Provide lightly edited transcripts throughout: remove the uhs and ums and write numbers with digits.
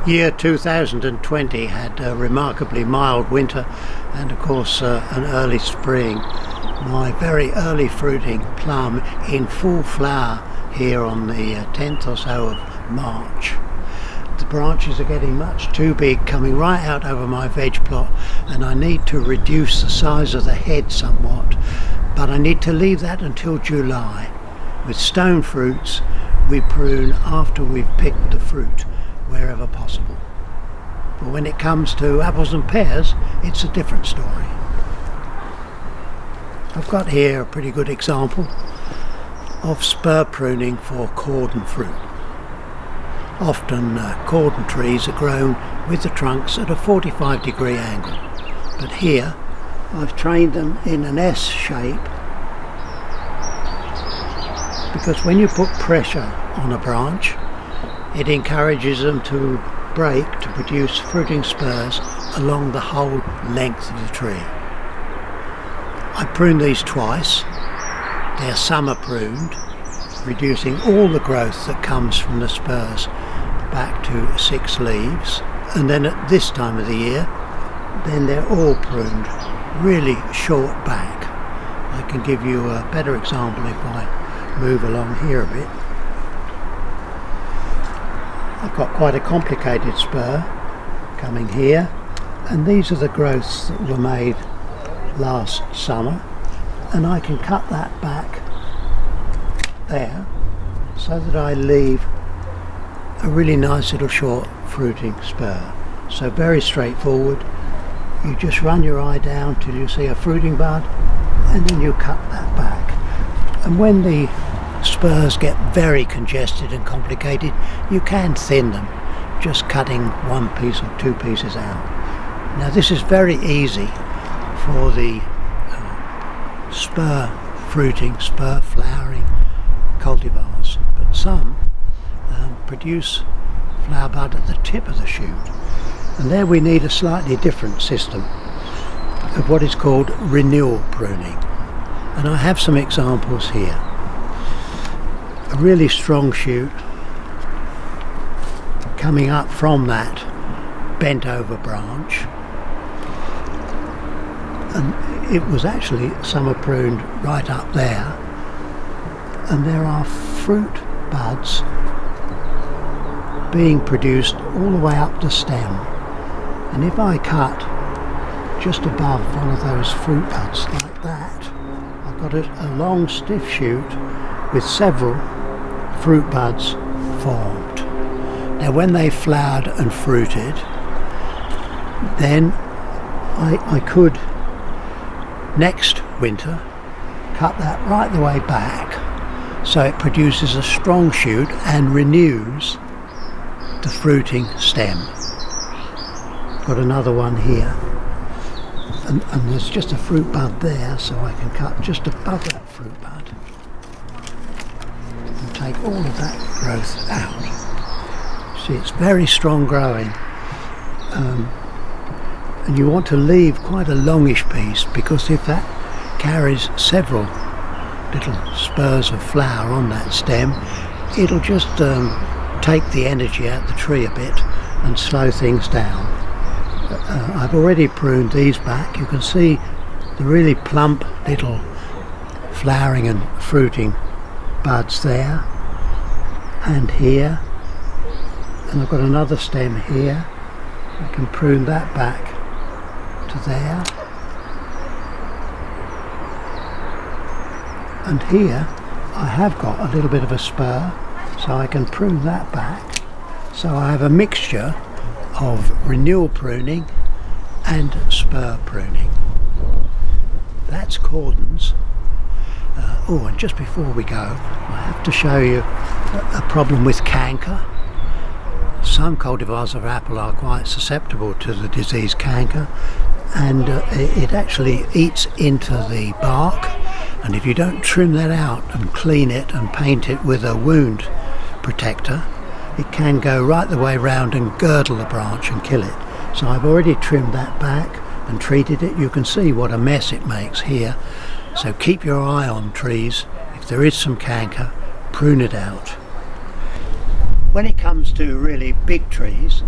Year 2020 had a remarkably mild winter and of course an early spring. My very early fruiting plum in full flower here on the 10th or so of March. The branches are getting much too big, coming right out over my veg plot, and I need to reduce the size of the head somewhat, but I need to leave that until July. With stone fruits we prune after we've picked the fruit, wherever possible. But when it comes to apples and pears, it's a different story. I've got here a pretty good example of spur pruning for cordon fruit. Often cordon trees are grown with the trunks at a 45-degree angle, but here I've trained them in an S shape because when you put pressure on a branch, it encourages them to break to produce fruiting spurs along the whole length of the tree. I prune these twice. They're summer pruned, reducing all the growth that comes from the spurs back to 6 leaves, and then at this time of the year then they're all pruned really short back. I can give you a better example if I move along here a bit. I've got quite a complicated spur coming here, and these are the growths that were made last summer, and I can cut that back there so that I leave a really nice little short fruiting spur. So very straightforward. You just run your eye down till you see a fruiting bud, and then you cut that back. And when the spurs get very congested and complicated, you can thin them, just cutting 1 piece or 2 pieces out. Now this is very easy for the spur fruiting, spur flowering cultivars, but some produce flower bud at the tip of the shoot, and there we need a slightly different system of what is called renewal pruning, and I have some examples here. A really strong shoot coming up from that bent over branch, and it was actually summer pruned right up there, and there are fruit buds being produced all the way up the stem, and if I cut just above one of those fruit buds like that, I've got a long stiff shoot with several fruit buds formed. Now when they flowered and fruited, then I could next winter cut that right the way back so it produces a strong shoot and renews the fruiting stem. Got another one here, and there's just a fruit bud there, so I can cut just above that fruit bud and take all of that growth out. See, it's very strong growing, and you want to leave quite a longish piece, because if that carries several little spurs of flower on that stem, it'll just take the energy out of the tree a bit and slow things down. I've already pruned these back. You can see the really plump little flowering and fruiting buds there and here, and I've got another stem here. I can prune that back to there, and here I have got a little bit of a spur, so I can prune that back. So I have a mixture of renewal pruning and spur pruning. That's cordons. Oh, and just before we go, I have to show you a problem with canker. Some cultivars of apple are quite susceptible to the disease canker, and it actually eats into the bark, and if you don't trim that out and clean it and paint it with a wound protector, it can go right the way round and girdle the branch and kill it. So I've already trimmed that back and treated it. You can see what a mess it makes here. So keep your eye on trees. If there is some canker, prune it out. When it comes to really big trees,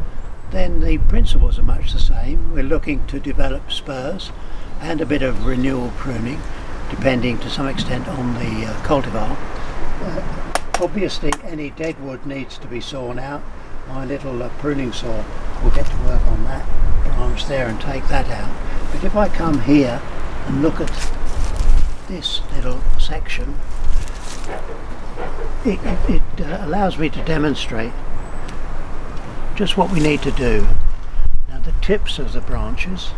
then the principles are much the same. We're looking to develop spurs and a bit of renewal pruning, depending to some extent on the cultivar. Obviously any dead wood needs to be sawn out. My little pruning saw will get to work on that branch there and take that out. But if I come here and look at this little section, it allows me to demonstrate just what we need to do. Now the tips of the branches,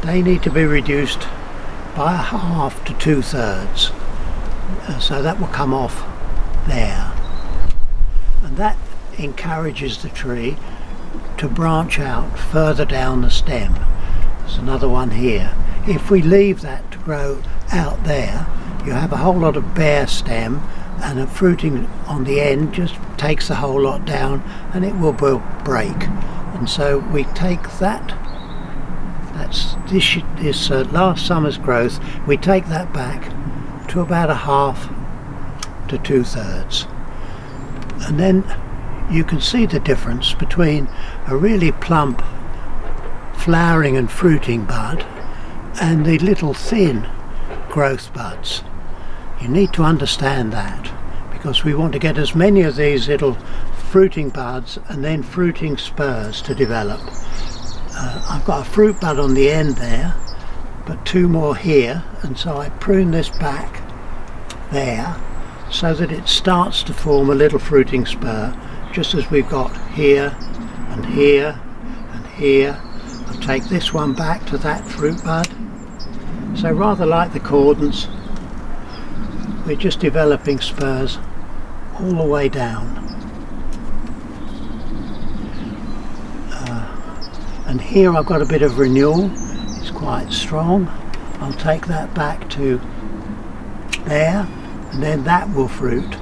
they need to be reduced by 1/2 to 2/3, so that will come off there, and that encourages the tree to branch out further down the stem. There's another one here. If we leave that to grow out there, you have a whole lot of bare stem, and a fruiting on the end just takes the whole lot down and it will break. And so we take that, that's this last summer's growth, we take that back to about 1/2 to 2/3, and then you can see the difference between a really plump flowering and fruiting bud and the little thin growth buds. You need to understand that, because we want to get as many of these little fruiting buds and then fruiting spurs to develop. I've got a fruit bud on the end there, but 2 more here, and so I prune this back there so that it starts to form a little fruiting spur, just as we've got here and here and here. I'll take this one back to that fruit bud. So rather like the cordons, we're just developing spurs all the way down. And here I've got a bit of renewal, it's quite strong. I'll take that back to there, and then that will fruit,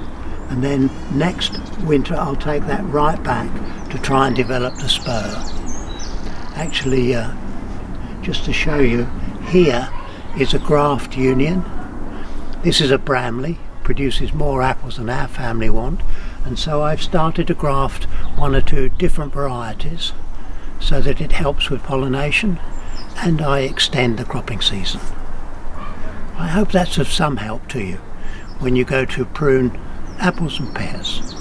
and then next winter I'll take that right back to try and develop the spur. Actually, just to show you, here is a graft union. This is a Bramley, produces more apples than our family want, and so I've started to graft 1 or 2 different varieties so that it helps with pollination and I extend the cropping season. I hope that's of some help to you when you go to prune apples and pears.